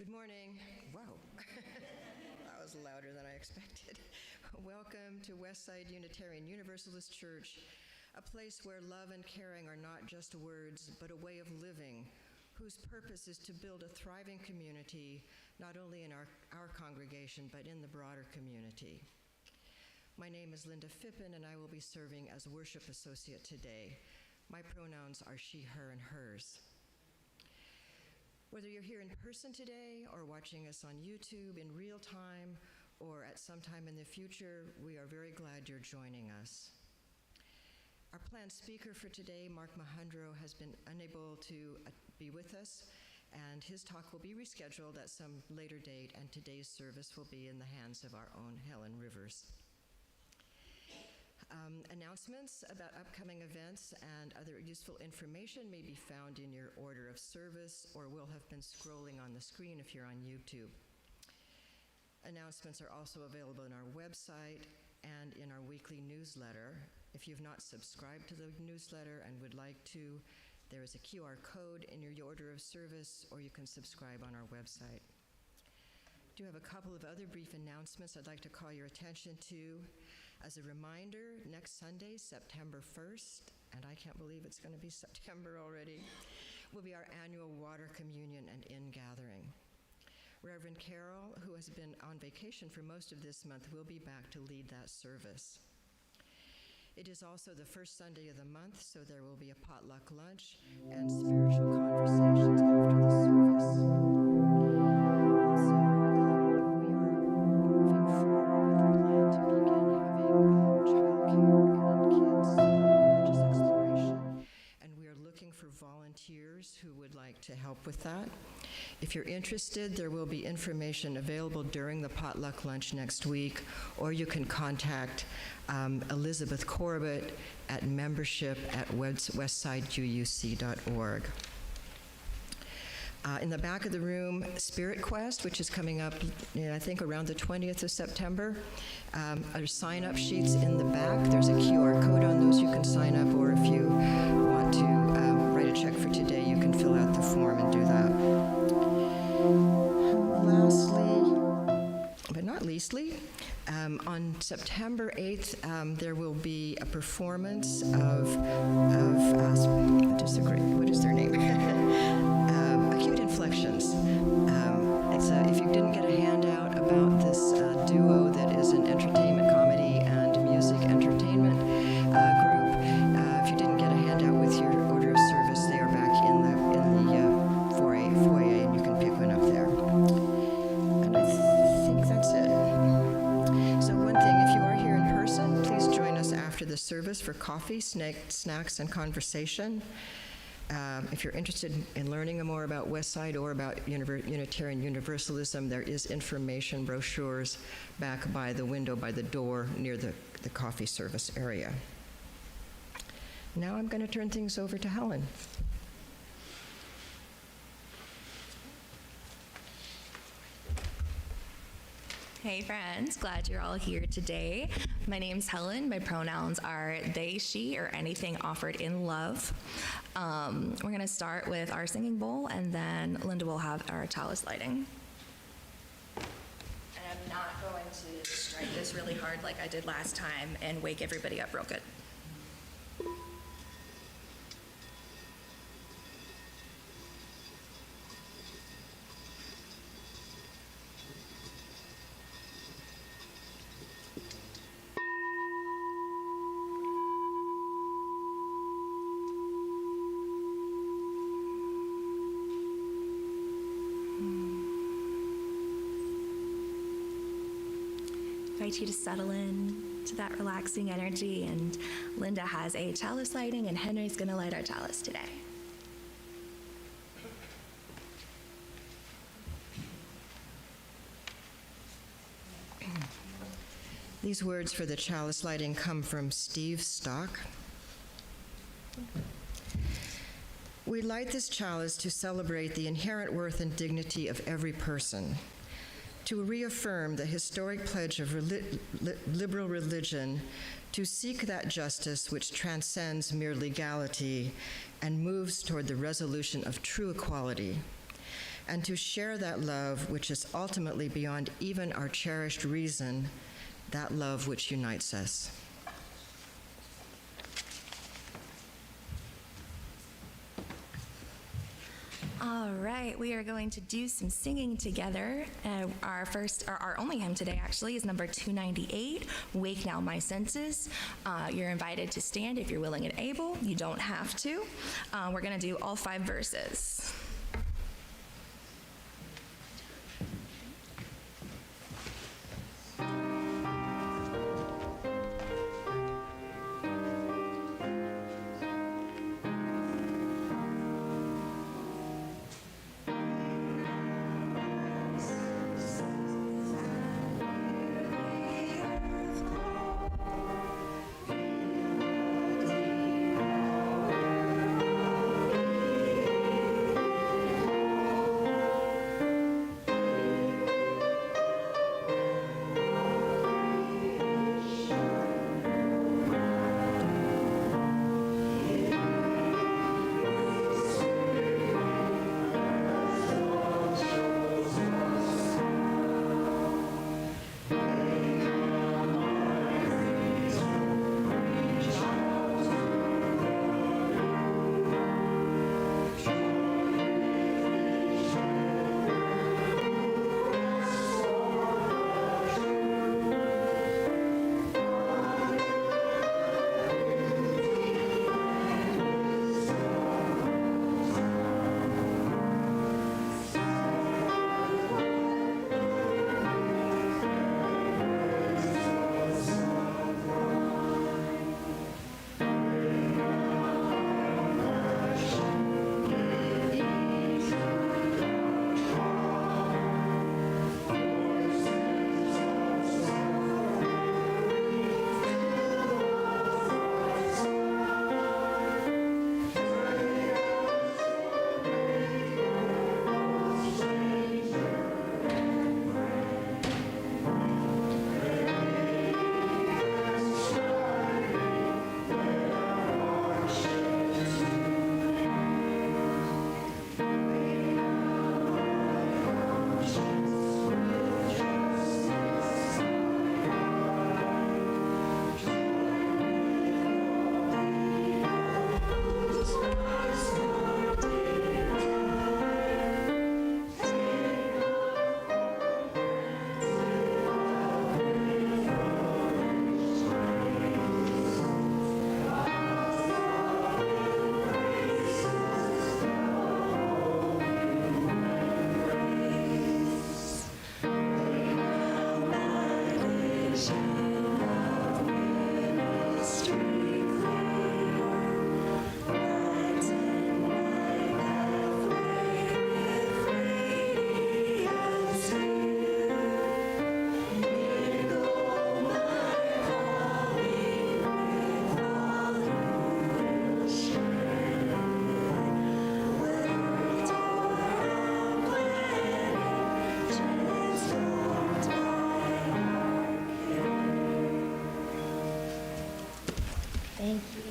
Good morning. Wow, that was louder than I expected. Welcome to Westside Unitarian Universalist Church, a place where love and caring are not just words, but a way of living, whose purpose is to build a thriving community, not only in our congregation, but in the broader community. My name is Linda Phippen, and I will be serving as worship associate today. My pronouns are she, her, and hers. Whether you're here in person today or watching us on YouTube in real time or at some time in the future, we are very glad you're joining us. Our planned speaker for today, Mark Mahandro, has been unable to be with us, and his talk will be rescheduled at some later date, and today's service will be in the hands of our own Helen Rivers. Announcements about upcoming events and other useful information may be found in your order of service or will have been scrolling on the screen if you're on YouTube. Announcements are also available on our website and in our weekly newsletter. If you've not subscribed to the newsletter and would like to, there is a QR code in your order of service, or you can subscribe on our website. I do have a couple of other brief announcements I'd like to call your attention to. As a reminder, next Sunday, September 1st, and I can't believe it's going to be September already, will be our annual water communion and in-gathering. Reverend Carol, who has been on vacation for most of this month, will be back to lead that service. It is also the first Sunday of the month, so there will be a potluck lunch and spiritual conversations after the service. Who would like to help with that. If you're interested, there will be information available during the potluck lunch next week, or you can contact Elizabeth Corbett at membership@westsideuc.org. In the back of the room, Spirit Quest, which is coming up, I think, around the 20th of September. Are sign-up sheets in the back. There's a QR code on those. You can sign up, or if you want to write a check for today, you can fill out the form and do that. Lastly, but not leastly, on September 8th, there will be a performance of what is their name? Acute Inflections. If you didn't get a handout about this duo that is an entertainment comedy and music entertainment group, if you didn't get a handout with your order of service, they are back in the foyer, and you can pick one up there. And I think that's it. So one thing, if you are here in person, please join us after the service for coffee, snacks, and conversation. If you're interested in learning more about Westside or about Unitarian Universalism, there is information, brochures back by the window, by the door near the coffee service area. Now I'm going to turn things over to Helen. Hey friends, glad you're all here today. My name's Helen. My pronouns are they, she, or anything offered in love. We're going to start with our singing bowl, and then Linda will have our chalice lighting. And I'm not going to strike this really hard like I did last time and wake everybody up real good. You to settle in to that relaxing energy, and Linda has a chalice lighting, and Henry's going to light our chalice today. These words for the chalice lighting come from Steve Stock. We light this chalice to celebrate the inherent worth and dignity of every person, to reaffirm the historic pledge of liberal religion to seek that justice which transcends mere legality and moves toward the resolution of true equality, and to share that love which is ultimately beyond even our cherished reason, that love which unites us. All right, we are going to do some singing together. Our only hymn today actually is number 298, Wake Now My Senses. You're invited to stand if you're willing and able. You don't have to. We're going to do all 5 verses.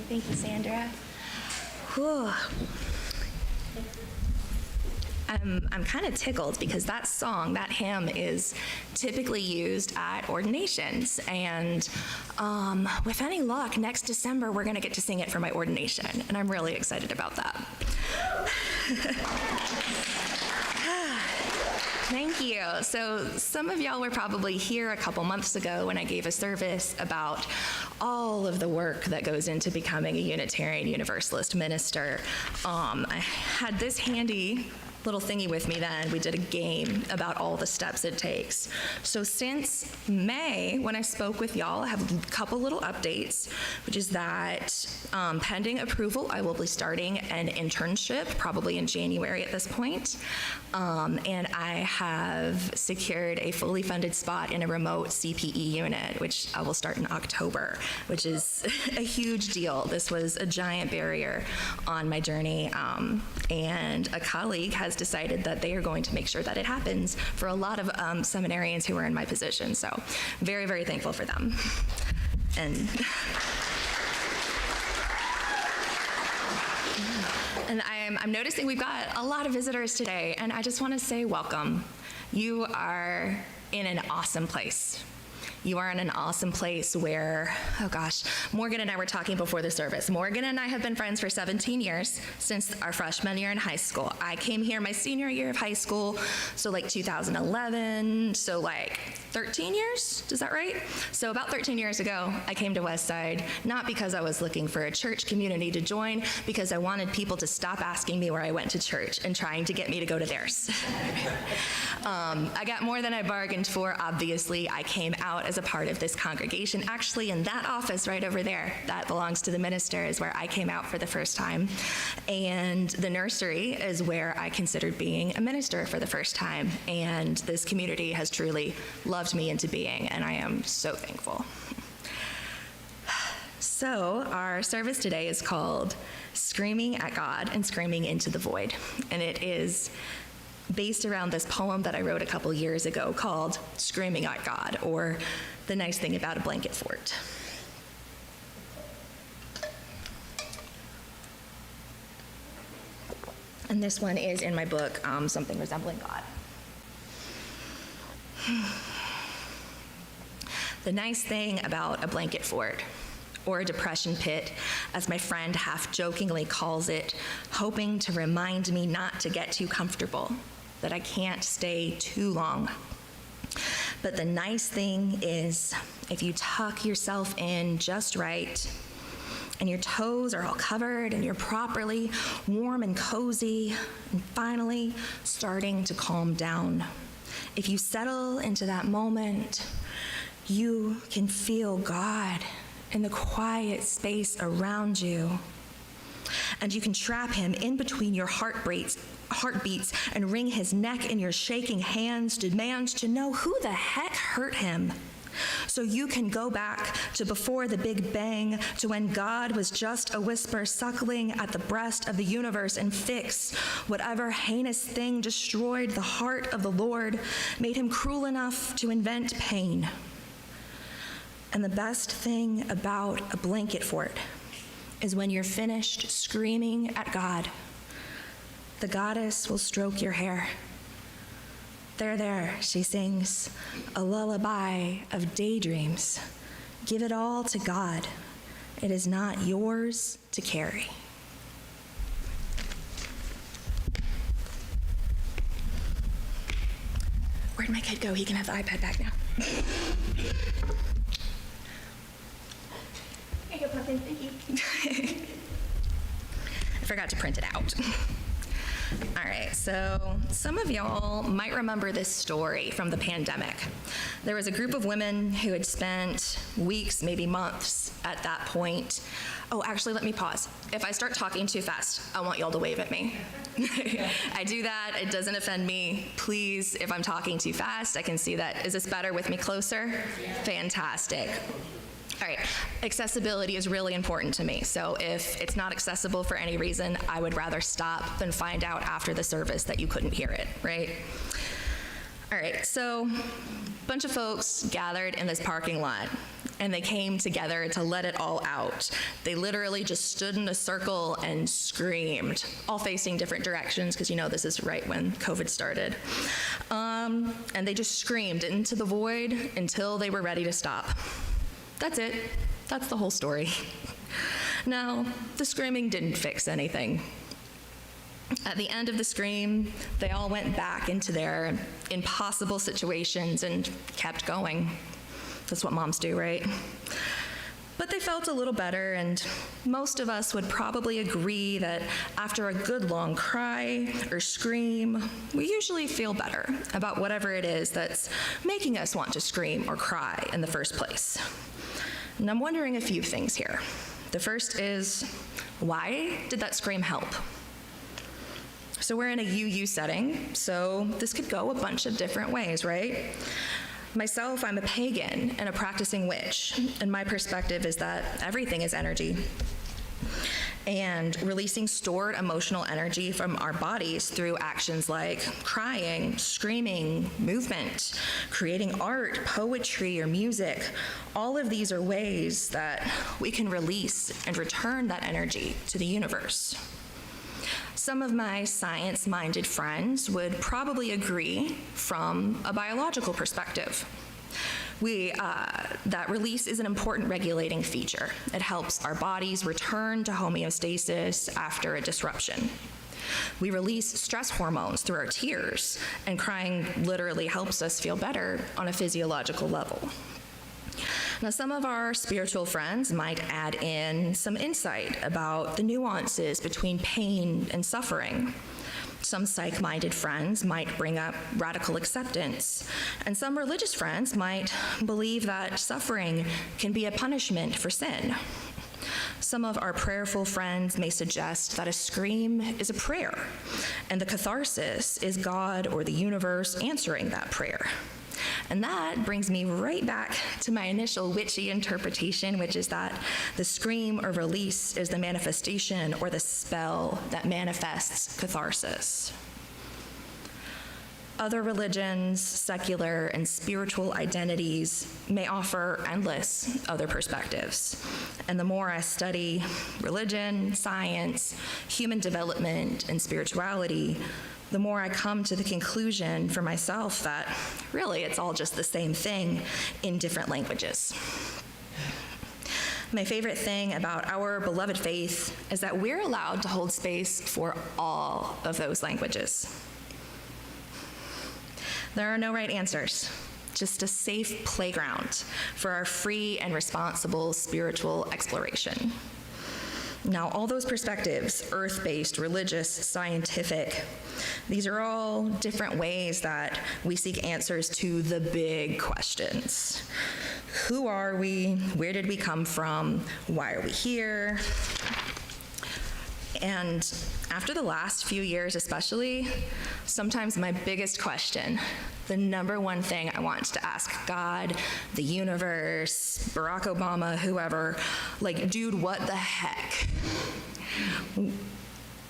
Thank you, Sandra. Whew. I'm kind of tickled because that song, that hymn, is typically used at ordinations. And with any luck, next December, we're going to get to sing it for my ordination. And I'm really excited about that. Thank you. So some of y'all were probably here a couple months ago when I gave a service about all of the work that goes into becoming a Unitarian Universalist minister. I had this handy little thingy with me then. We did a game about all the steps it takes. So since May, when I spoke with y'all, I have a couple little updates, which is that pending approval, I will be starting an internship, probably in January at this point. And I have secured a fully funded spot in a remote CPE unit, which I will start in October, which is a huge deal. This was a giant barrier on my journey. And a colleague has decided that they are going to make sure that it happens for a lot of seminarians who are in my position. So very, very thankful for them. And And I'm noticing we've got a lot of visitors today, and I just want to say welcome. You are in an awesome place. You are in an awesome place where, oh gosh, Morgan and I were talking before the service. Morgan and I have been friends for 17 years, since our freshman year in high school. I came here my senior year of high school, so like 2011, so like 13 years, is that right? So about 13 years ago, I came to Westside, not because I was looking for a church community to join, because I wanted people to stop asking me where I went to church and trying to get me to go to theirs. I got more than I bargained for, obviously. I came out as a part of this congregation. Actually, in that office right over there, that belongs to the minister, is where I came out for the first time. And the nursery is where I considered being a minister for the first time. And this community has truly loved me into being, and I am so thankful. So our service today is called Screaming at God and Screaming into the Void. And it is based around this poem that I wrote a couple years ago called Screaming at God, or The Nice Thing About a Blanket Fort. And this one is in my book, Something Resembling God. The nice thing about a blanket fort, or a depression pit, as my friend half-jokingly calls it, hoping to remind me not to get too comfortable, that I can't stay too long. But the nice thing is, if you tuck yourself in just right, and your toes are all covered, and you're properly warm and cozy, and finally starting to calm down, if you settle into that moment, you can feel God in the quiet space around you. And you can trap him in between your heartbeats and wring his neck in your shaking hands, demand to know who the heck hurt him. So you can go back to before the Big Bang, to when God was just a whisper suckling at the breast of the universe, and fix whatever heinous thing destroyed the heart of the Lord, made him cruel enough to invent pain. And the best thing about a blanket fort is when you're finished screaming at God, the goddess will stroke your hair. There, she sings, a lullaby of daydreams. Give it all to God. It is not yours to carry. Where'd my kid go? He can have the iPad back now. Here you go, Pumpkin. Thank you. I forgot to print it out. All right, so some of y'all might remember this story from the pandemic. There was a group of women who had spent weeks, maybe months at that point. Oh, actually, let me pause. If I start talking too fast, I want y'all to wave at me. I do that, it doesn't offend me. Please, if I'm talking too fast, I can see that. Is this better with me closer? Yeah. Fantastic. All right, accessibility is really important to me. So if it's not accessible for any reason, I would rather stop than find out after the service that you couldn't hear it, right? All right, so a bunch of folks gathered in this parking lot, and they came together to let it all out. They literally just stood in a circle and screamed, all facing different directions, because you know this is right when COVID started. And they just screamed into the void until they were ready to stop. That's it. That's the whole story. Now, the screaming didn't fix anything. At the end of the scream, they all went back into their impossible situations and kept going. That's what moms do, right? But they felt a little better, and most of us would probably agree that after a good long cry or scream, we usually feel better about whatever it is that's making us want to scream or cry in the first place. And I'm wondering a few things here. The first is, why did that scream help? So we're in a UU setting, so this could go a bunch of different ways, right? Myself, I'm a pagan and a practicing witch, and my perspective is that everything is energy. And releasing stored emotional energy from our bodies through actions like crying, screaming, movement, creating art, poetry, or music, all of these are ways that we can release and return that energy to the universe. Some of my science-minded friends would probably agree from a biological perspective. That release is an important regulating feature. It helps our bodies return to homeostasis after a disruption. We release stress hormones through our tears, and crying literally helps us feel better on a physiological level. Now, some of our spiritual friends might add in some insight about the nuances between pain and suffering. Some psych-minded friends might bring up radical acceptance, and some religious friends might believe that suffering can be a punishment for sin. Some of our prayerful friends may suggest that a scream is a prayer, and the catharsis is God or the universe answering that prayer. And that brings me right back to my initial witchy interpretation, which is that the scream or release is the manifestation or the spell that manifests catharsis. Other religions, secular and spiritual identities may offer endless other perspectives. And the more I study religion, science, human development, and spirituality, the more I come to the conclusion for myself that really it's all just the same thing in different languages. My favorite thing about our beloved faith is that we're allowed to hold space for all of those languages. There are no right answers, just a safe playground for our free and responsible spiritual exploration. Now, all those perspectives, earth-based, religious, scientific, these are all different ways that we seek answers to the big questions. Who are we? Where did we come from? Why are we here? And after the last few years especially, sometimes my biggest question, the number one thing I want to ask God, the universe, Barack Obama, whoever, like, dude, what the heck?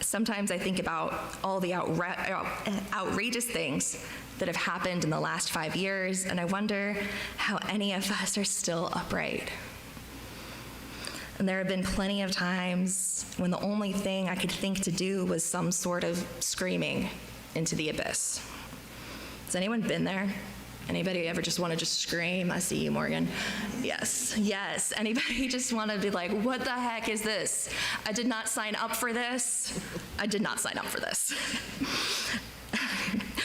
Sometimes I think about all the outrageous things that have happened in the last 5 years, and I wonder how any of us are still upright. And there have been plenty of times when the only thing I could think to do was some sort of screaming into the abyss. Has anyone been there? Anybody ever just want to just scream? I see you, Morgan. Yes. Anybody just want to be like, what the heck is this? I did not sign up for this. I did not sign up for this.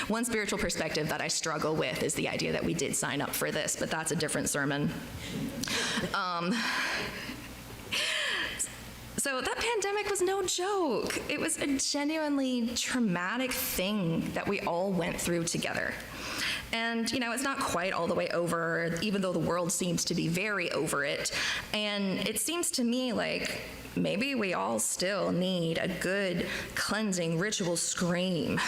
One spiritual perspective that I struggle with is the idea that we did sign up for this, but that's a different sermon. So that pandemic was no joke. It was a genuinely traumatic thing that we all went through together. And, it's not quite all the way over, even though the world seems to be very over it. And it seems to me like maybe we all still need a good cleansing ritual scream,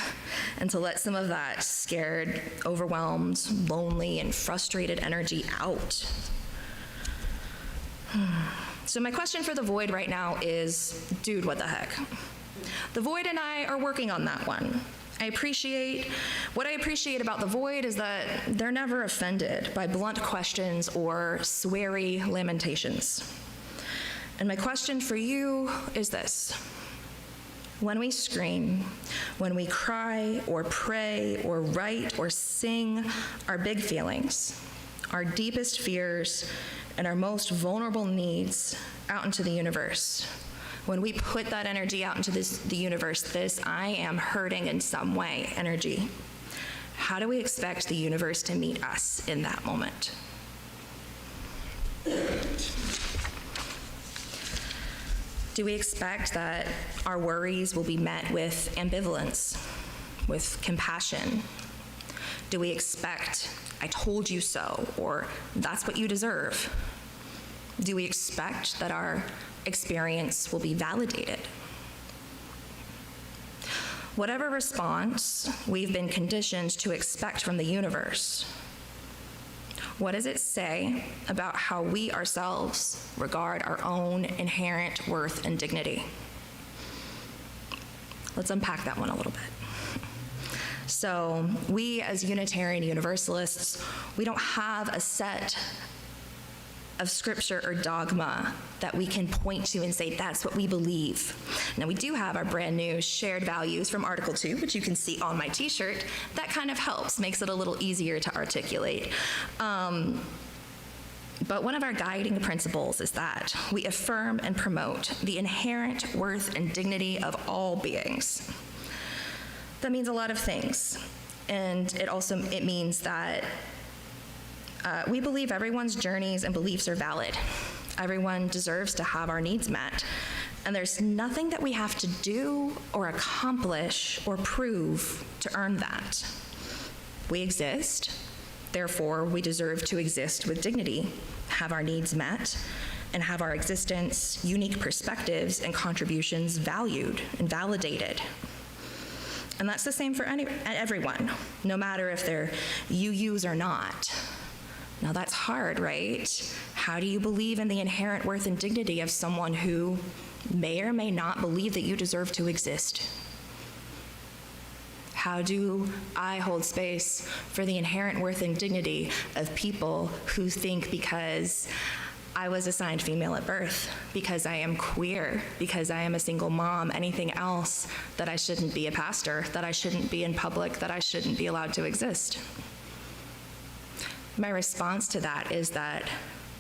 and to let some of that scared, overwhelmed, lonely, and frustrated energy out. So my question for the Void right now is, dude, what the heck? The Void and I are working on that one. What I appreciate about the Void is that they're never offended by blunt questions or sweary lamentations. And my question for you is this. When we scream, when we cry or pray or write or sing our big feelings, our deepest fears, and our most vulnerable needs out into the universe, when we put that energy out into the universe, this I am hurting in some way energy, how do we expect the universe to meet us in that moment? Do we expect that our worries will be met with ambivalence, with compassion? Do we expect, I told you so, or that's what you deserve? Do we expect that our experience will be validated? Whatever response we've been conditioned to expect from the universe, what does it say about how we ourselves regard our own inherent worth and dignity? Let's unpack that one a little bit. So we as Unitarian Universalists, we don't have a set of scripture or dogma that we can point to and say, that's what we believe. Now, we do have our brand new shared values from Article 2, which you can see on my t-shirt. That kind of helps, makes it a little easier to articulate. But one of our guiding principles is that we affirm and promote the inherent worth and dignity of all beings. That means a lot of things. And it means that we believe everyone's journeys and beliefs are valid. Everyone deserves to have our needs met. And there's nothing that we have to do or accomplish or prove to earn that. We exist, therefore we deserve to exist with dignity, have our needs met, and have our existence, unique perspectives, and contributions valued and validated. And that's the same for everyone, no matter if they're UUs or not. Now that's hard, right? How do you believe in the inherent worth and dignity of someone who may or may not believe that you deserve to exist? How do I hold space for the inherent worth and dignity of people who think because I was assigned female at birth, because I am queer, because I am a single mom, anything else, that I shouldn't be a pastor, that I shouldn't be in public, that I shouldn't be allowed to exist? My response to that is that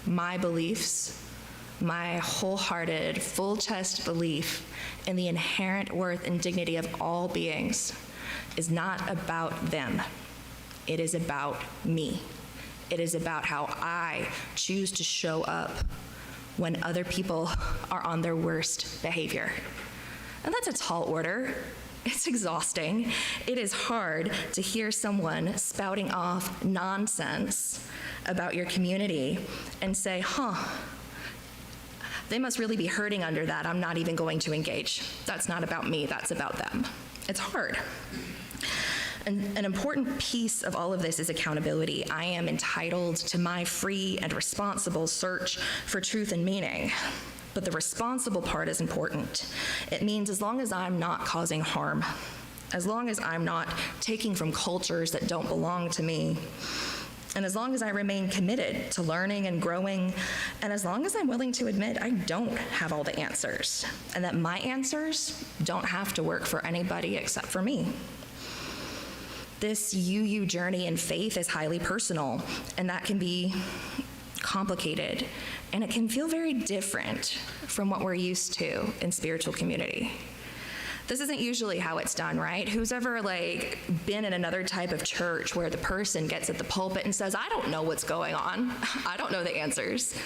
my beliefs, my wholehearted, full-chest belief in the inherent worth and dignity of all beings is not about them. It is about me. It is about how I choose to show up when other people are on their worst behavior. And that's a tall order. It's exhausting. It is hard to hear someone spouting off nonsense about your community and say, they must really be hurting under that. I'm not even going to engage. That's not about me, that's about them. It's hard. And an important piece of all of this is accountability. I am entitled to my free and responsible search for truth and meaning. But the responsible part is important. It means as long as I'm not causing harm, as long as I'm not taking from cultures that don't belong to me, and as long as I remain committed to learning and growing, and as long as I'm willing to admit I don't have all the answers, and that my answers don't have to work for anybody except for me. This UU journey in faith is highly personal, and that can be complicated, and it can feel very different from what we're used to in spiritual community. This isn't usually how it's done, right? Who's ever been in another type of church where the person gets at the pulpit and says, I don't know what's going on. I don't know the answers.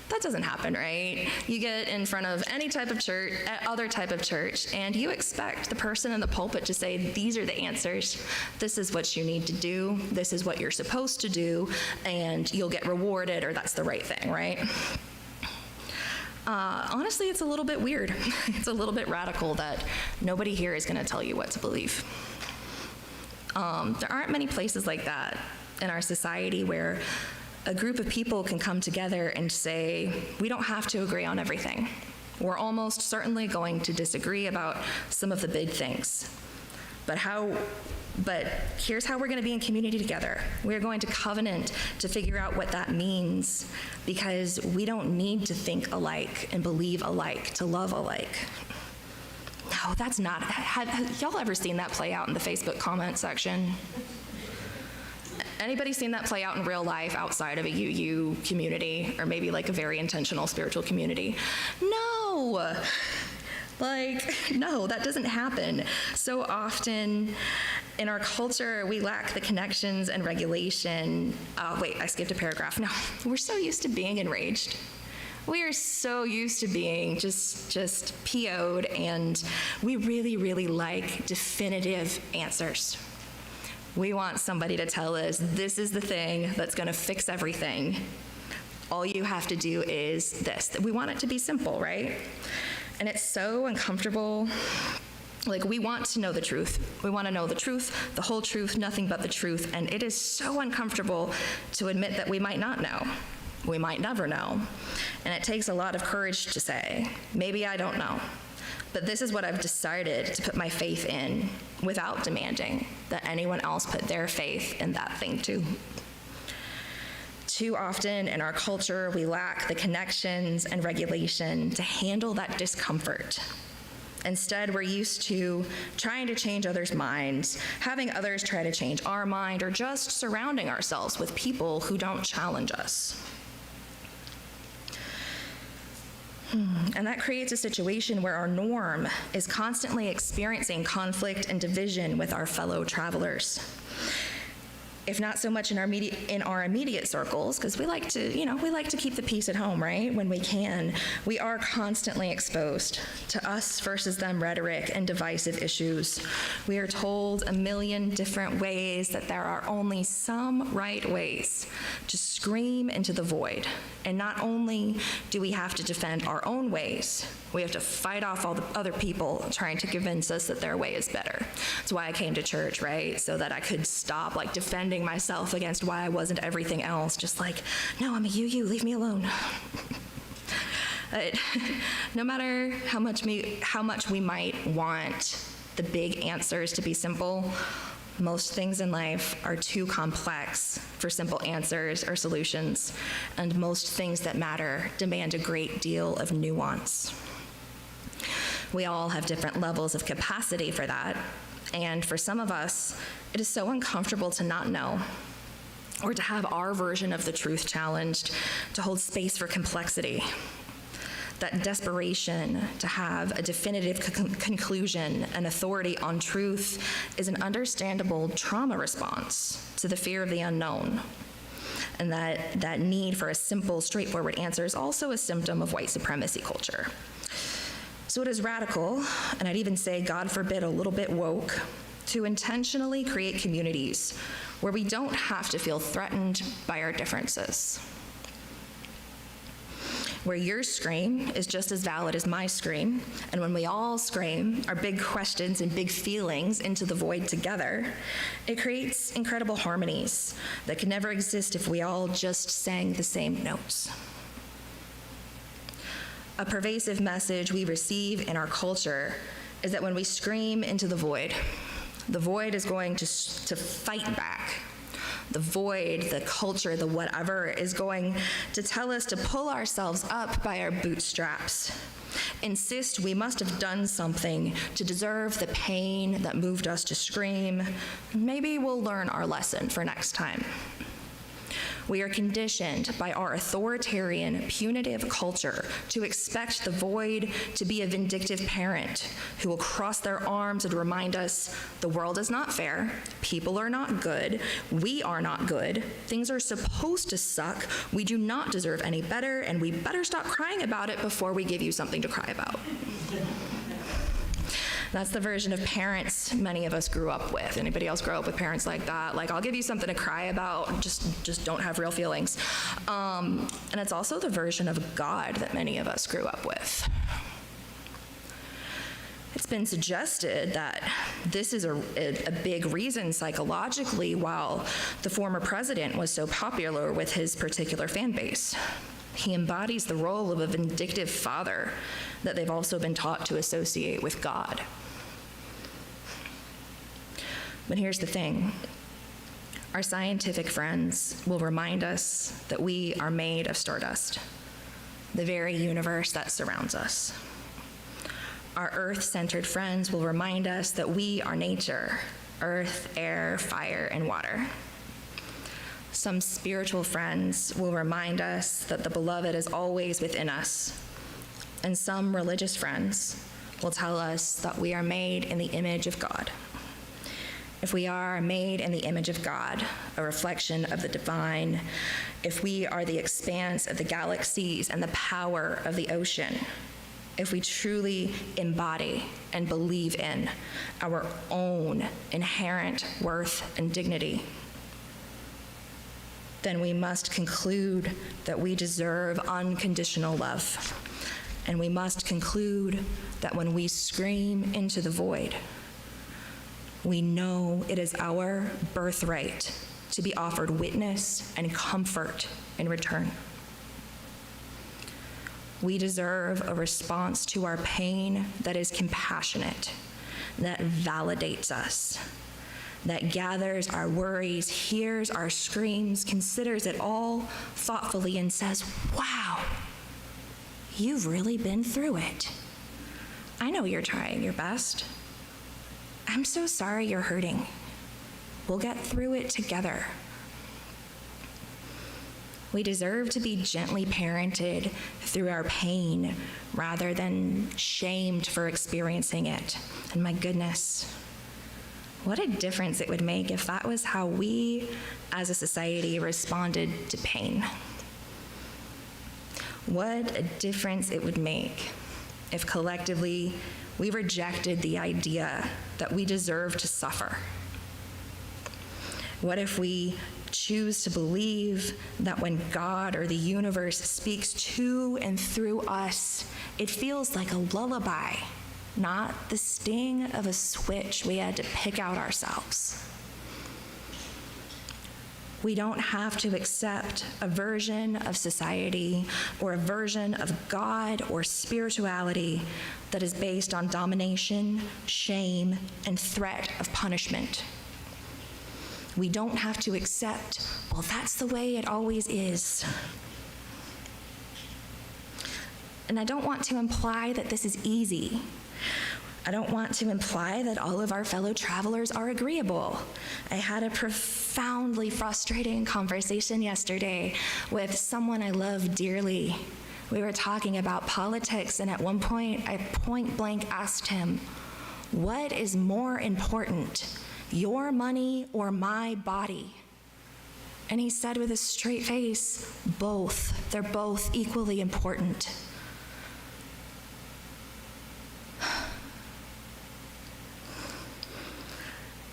That doesn't happen, right? You get in front of any type of church, other type of church, and you expect the person in the pulpit to say, these are the answers. This is what you need to do. This is what you're supposed to do, and you'll get rewarded, or that's the right thing, right? Honestly, it's a little bit weird. It's a little bit radical that nobody here is going to tell you what to believe. There aren't many places like that in our society where a group of people can come together and say, we don't have to agree on everything. We're almost certainly going to disagree about some of the big things. But here's how we're going to be in community together. We're going to covenant to figure out what that means, because we don't need to think alike and believe alike to love alike. No, that's not. Have y'all ever seen that play out in the Facebook comment section? Anybody seen that play out in real life outside of a UU community, or maybe a very intentional spiritual community? No. No, that doesn't happen. So often in our culture, we lack the connections and regulation. Wait, I skipped a paragraph. No, we're so used to being enraged. We are so used to being just PO'd, and we really, really like definitive answers. We want somebody to tell us, this is the thing that's going to fix everything. All you have to do is this. We want it to be simple, right? And it's so uncomfortable. We want to know the truth. We want to know the truth, the whole truth, nothing but the truth. And it is so uncomfortable to admit that we might not know. We might never know. And it takes a lot of courage to say, maybe I don't know. But this is what I've decided to put my faith in, without demanding that anyone else put their faith in that thing too. Too often in our culture, we lack the connections and regulation to handle that discomfort. Instead, we're used to trying to change others' minds, having others try to change our mind, or just surrounding ourselves with people who don't challenge us. And that creates a situation where our norm is constantly experiencing conflict and division with our fellow travelers. If not so much in our immediate circles, because we like to keep the peace at home, right? When we can, we are constantly exposed to us versus them rhetoric and divisive issues. We are told a million different ways that there are only some right ways to scream into the void. And not only do we have to defend our own ways, we have to fight off all the other people trying to convince us that their way is better. That's why I came to church, right? So that I could stop defending myself against why I wasn't everything else. Just no, I'm a UU, leave me alone. No matter how much we might want the big answers to be simple, most things in life are too complex for simple answers or solutions, and most things that matter demand a great deal of nuance. We all have different levels of capacity for that, and for some of us, it is so uncomfortable to not know, or to have our version of the truth challenged, to hold space for complexity. That desperation to have a definitive conclusion and authority on truth is an understandable trauma response to the fear of the unknown. And that need for a simple, straightforward answer is also a symptom of white supremacy culture. So it is radical, and I'd even say, God forbid, a little bit woke, to intentionally create communities where we don't have to feel threatened by our differences. Where your scream is just as valid as my scream, and when we all scream our big questions and big feelings into the void together, it creates incredible harmonies that could never exist if we all just sang the same notes. A pervasive message we receive in our culture is that when we scream into the void is going to fight back. The void, the culture, the whatever is going to tell us to pull ourselves up by our bootstraps, insist we must have done something to deserve the pain that moved us to scream. Maybe we'll learn our lesson for next time. We are conditioned by our authoritarian, punitive culture to expect the void to be a vindictive parent who will cross their arms and remind us the world is not fair, people are not good, we are not good, things are supposed to suck, we do not deserve any better, and we better stop crying about it before we give you something to cry about. That's the version of parents many of us grew up with. Anybody else grow up with parents like that? I'll give you something to cry about, just don't have real feelings. And it's also the version of God that many of us grew up with. It's been suggested that this is a big reason psychologically why the former president was so popular with his particular fan base. He embodies the role of a vindictive father that they've also been taught to associate with God. But here's the thing. Our scientific friends will remind us that we are made of stardust, the very universe that surrounds us. Our earth-centered friends will remind us that we are nature, earth, air, fire, and water. Some spiritual friends will remind us that the beloved is always within us. And some religious friends will tell us that we are made in the image of God. If we are made in the image of God, a reflection of the divine, if we are the expanse of the galaxies and the power of the ocean, if we truly embody and believe in our own inherent worth and dignity, then we must conclude that we deserve unconditional love. And we must conclude that when we scream into the void, we know it is our birthright to be offered witness and comfort in return. We deserve a response to our pain that is compassionate, that validates us, that gathers our worries, hears our screams, considers it all thoughtfully, and says, "Wow, you've really been through it. I know you're trying your best. I'm so sorry you're hurting. We'll get through it together." We deserve to be gently parented through our pain rather than shamed for experiencing it. And my goodness, what a difference it would make if that was how we as a society responded to pain. What a difference it would make if collectively we rejected the idea that we deserve to suffer. What if we choose to believe that when God or the universe speaks to and through us, it feels like a lullaby, not the sting of a switch we had to pick out ourselves? We don't have to accept a version of society or a version of God or spirituality that is based on domination, shame, and threat of punishment. We don't have to accept, well, that's the way it always is. And I don't want to imply that this is easy. I don't want to imply that all of our fellow travelers are agreeable. I had a profoundly frustrating conversation yesterday with someone I love dearly. We were talking about politics, and at one point, I point blank asked him, "What is more important, your money or my body?" And he said with a straight face, "Both. They're both equally important."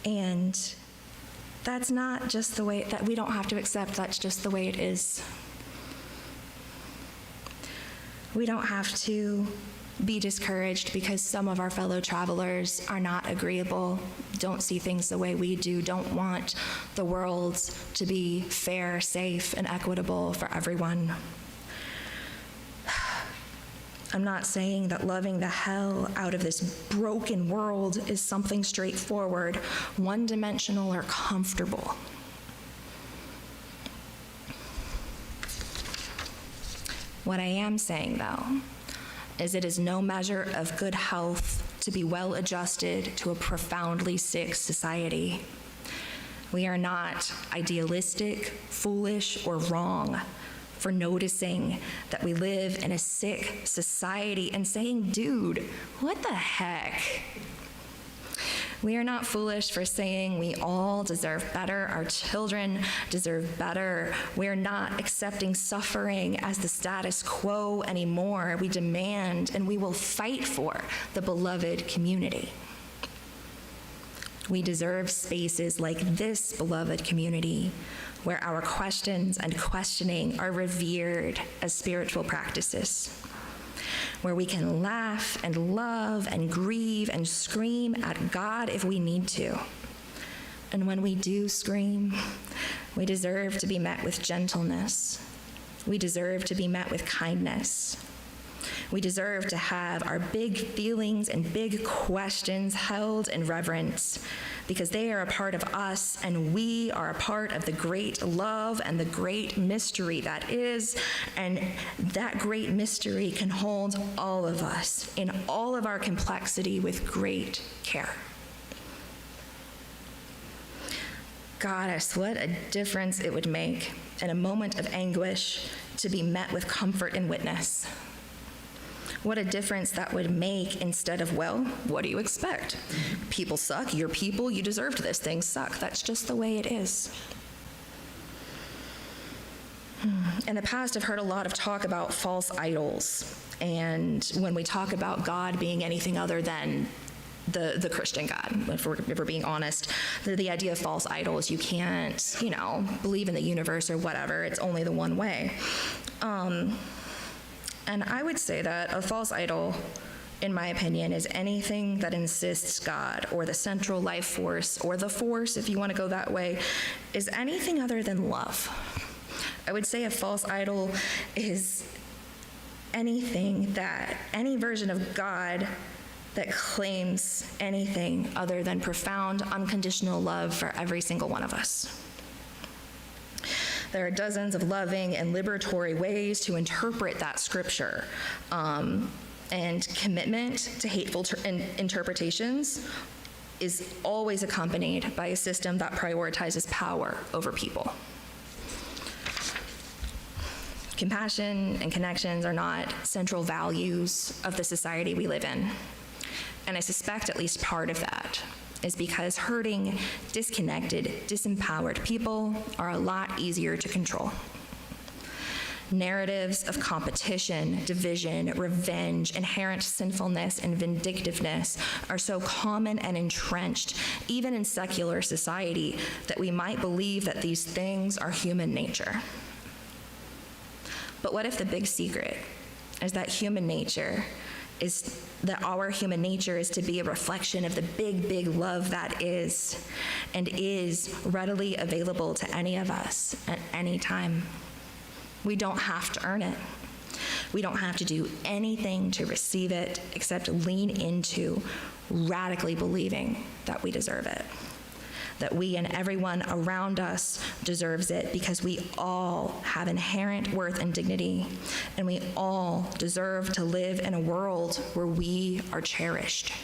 And that's not just the way that we don't have to accept, that's just the way it is. We don't have to be discouraged because some of our fellow travelers are not agreeable, don't see things the way we do, don't want the world to be fair, safe, and equitable for everyone. I'm not saying that loving the hell out of this broken world is something straightforward, one-dimensional, or comfortable. What I am saying, though, is it is no measure of good health to be well-adjusted to a profoundly sick society. We are not idealistic, foolish, or wrong for noticing that we live in a sick society and saying, "Dude, what the heck?" We are not foolish for saying we all deserve better, our children deserve better. We are not accepting suffering as the status quo anymore. We demand and we will fight for the beloved community. We deserve spaces like this beloved community where our questions and questioning are revered as spiritual practices, where we can laugh and love and grieve and scream at God if we need to. And when we do scream, we deserve to be met with gentleness. We deserve to be met with kindness. We deserve to have our big feelings and big questions held in reverence, because they are a part of us and we are a part of the great love and the great mystery that is, and that great mystery can hold all of us in all of our complexity with great care. Goddess, what a difference it would make in a moment of anguish to be met with comfort and witness. What a difference that would make instead of, "Well, what do you expect? People suck, you're people, you deserved this, things suck. That's just the way it is." In the past, I've heard a lot of talk about false idols, and when we talk about God being anything other than the Christian God, if we're being honest, the idea of false idols, you can't, believe in the universe or whatever, it's only the one way. And I would say that a false idol, in my opinion, is anything that insists God or the central life force, or the force, if you want to go that way, is anything other than love. I would say a false idol is anything that any version of God that claims anything other than profound, unconditional love for every single one of us. There are dozens of loving and liberatory ways to interpret that scripture, and commitment to hateful interpretations is always accompanied by a system that prioritizes power over people. Compassion and connections are not central values of the society we live in. And I suspect at least part of that is because hurting, disconnected, disempowered people are a lot easier to control. Narratives of competition, division, revenge, inherent sinfulness, and vindictiveness are so common and entrenched, even in secular society, that we might believe that these things are human nature. But what if the big secret is that our human nature is to be a reflection of the big, big love that is, and is readily available to any of us at any time? We don't have to earn it. We don't have to do anything to receive it except lean into radically believing that we deserve it, that we and everyone around us deserves it, because we all have inherent worth and dignity, and we all deserve to live in a world where we are cherished.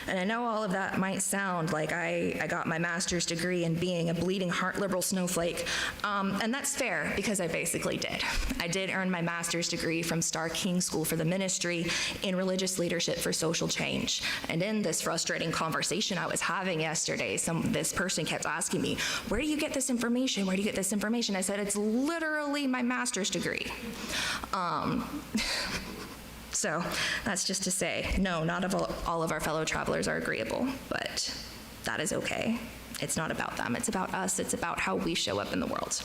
And I know all of that might sound like I got my master's degree in being a bleeding heart liberal snowflake, and that's fair, because I basically did. I did earn my master's degree from Starr King School for the Ministry in Religious Leadership for Social Change. And in this frustrating conversation I was having yesterday, this person kept asking me, where do you get this information? Where do you get this information? I said, it's literally my master's degree. So that's just to say, no, not all of our fellow travelers are agreeable, but that is okay. It's not about them, it's about us, it's about how we show up in the world.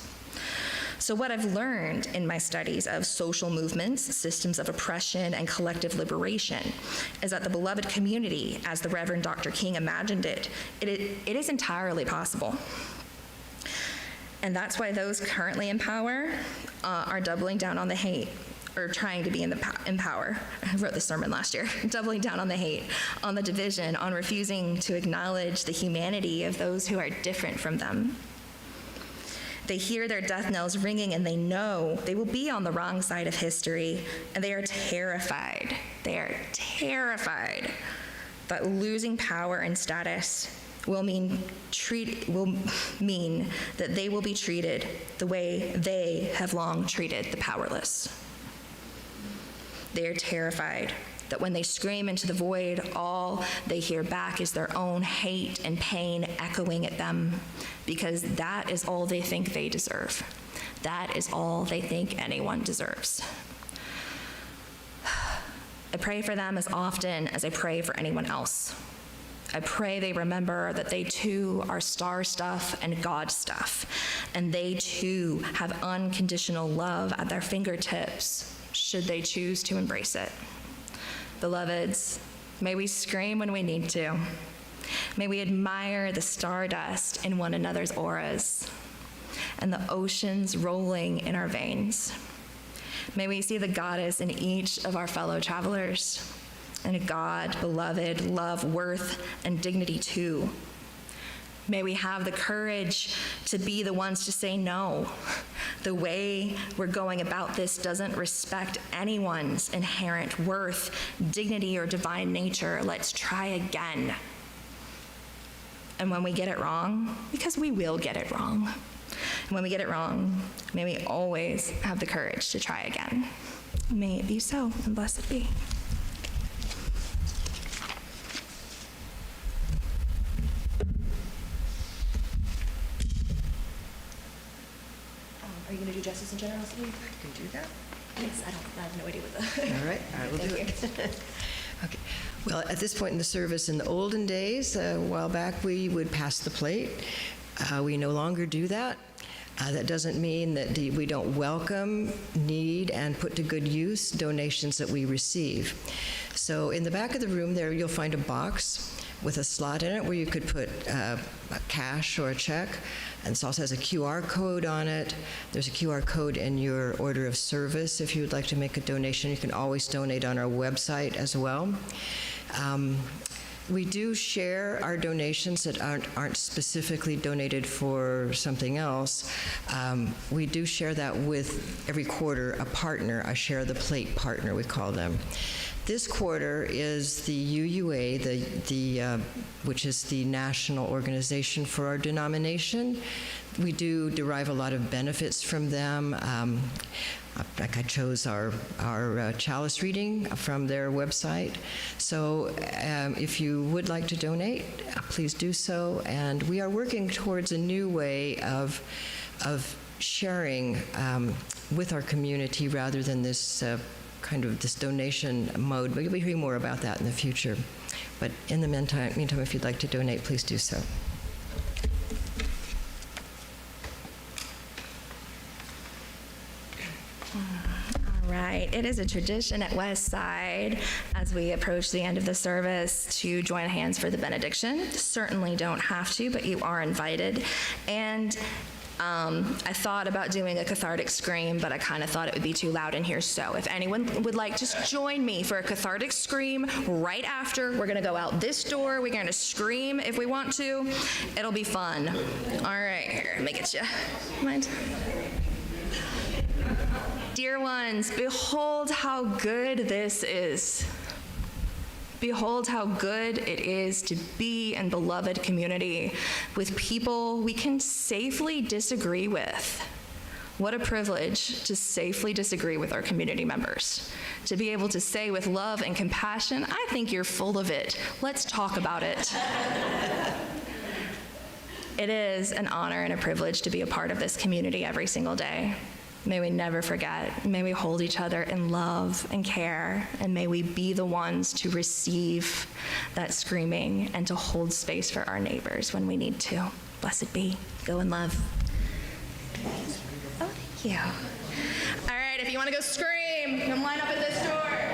So what I've learned in my studies of social movements, systems of oppression, and collective liberation is that the beloved community, as the Reverend Dr. King imagined it is entirely possible. And that's why those currently in power are doubling down on the hate, or trying to be in power. I wrote this sermon last year. Doubling down on the hate, on the division, on refusing to acknowledge the humanity of those who are different from them. They hear their death knells ringing, and they know they will be on the wrong side of history, and they are terrified. They are terrified that losing power and status will mean that they will be treated the way they have long treated the powerless. They are terrified that when they scream into the void, all they hear back is their own hate and pain echoing at them, because that is all they think they deserve. That is all they think anyone deserves. I pray for them as often as I pray for anyone else. I pray they remember that they too are star stuff and God stuff, and they too have unconditional love at their fingertips, should they choose to embrace it. Beloveds, may we scream when we need to. May we admire the stardust in one another's auras and the oceans rolling in our veins. May we see the goddess in each of our fellow travelers, and a God, beloved, love, worth, and dignity too. May we have the courage to be the ones to say no. The way we're going about this doesn't respect anyone's inherent worth, dignity, or divine nature. Let's try again. And when we get it wrong, because we will get it wrong, and when we get it wrong, may we always have the courage to try again. May it be so, and blessed be. Are you going to do justice and generosity? I can do that. Yes, I have no idea what the... All right, I will do it. Okay. Well, at this point in the service, in the olden days, a while back, we would pass the plate. We no longer do that. That doesn't mean that we don't welcome, need, and put to good use donations that we receive. So in the back of the room there, you'll find a box with a slot in it where you could put cash or a check. And it also has a QR code on it. There's a QR code in your order of service. If you would like to make a donation, you can always donate on our website as well. We do share our donations that aren't specifically donated for something else. We do share that with, every quarter, a partner, a Share the Plate partner, we call them. This quarter is the UUA, which is the national organization for our denomination. We do derive a lot of benefits from them. Like I chose our chalice reading from their website. So if you would like to donate, please do so. And we are working towards a new way of sharing with our community rather than this this donation mode. We'll be hearing more about that in the future. But in the meantime, if you'd like to donate, please do so. Right. It is a tradition at Westside, as we approach the end of the service, to join hands for the benediction. Certainly don't have to, but you are invited. And I thought about doing a cathartic scream, but I kind of thought it would be too loud in here. So if anyone would like, just join me for a cathartic scream right after. We're going to go out this door. We're going to scream if we want to. It'll be fun. All right, here, let me get you. Mind? Dear ones, behold how good this is. Behold how good it is to be in beloved community with people we can safely disagree with. What a privilege to safely disagree with our community members. To be able to say with love and compassion, I think you're full of it. Let's talk about it. It is an honor and a privilege to be a part of this community every single day. May we never forget. May we hold each other in love and care, and may we be the ones to receive that screaming and to hold space for our neighbors when we need to. Blessed be. Go in love. Oh, thank you. All right, if you want to go scream, come line up at this door.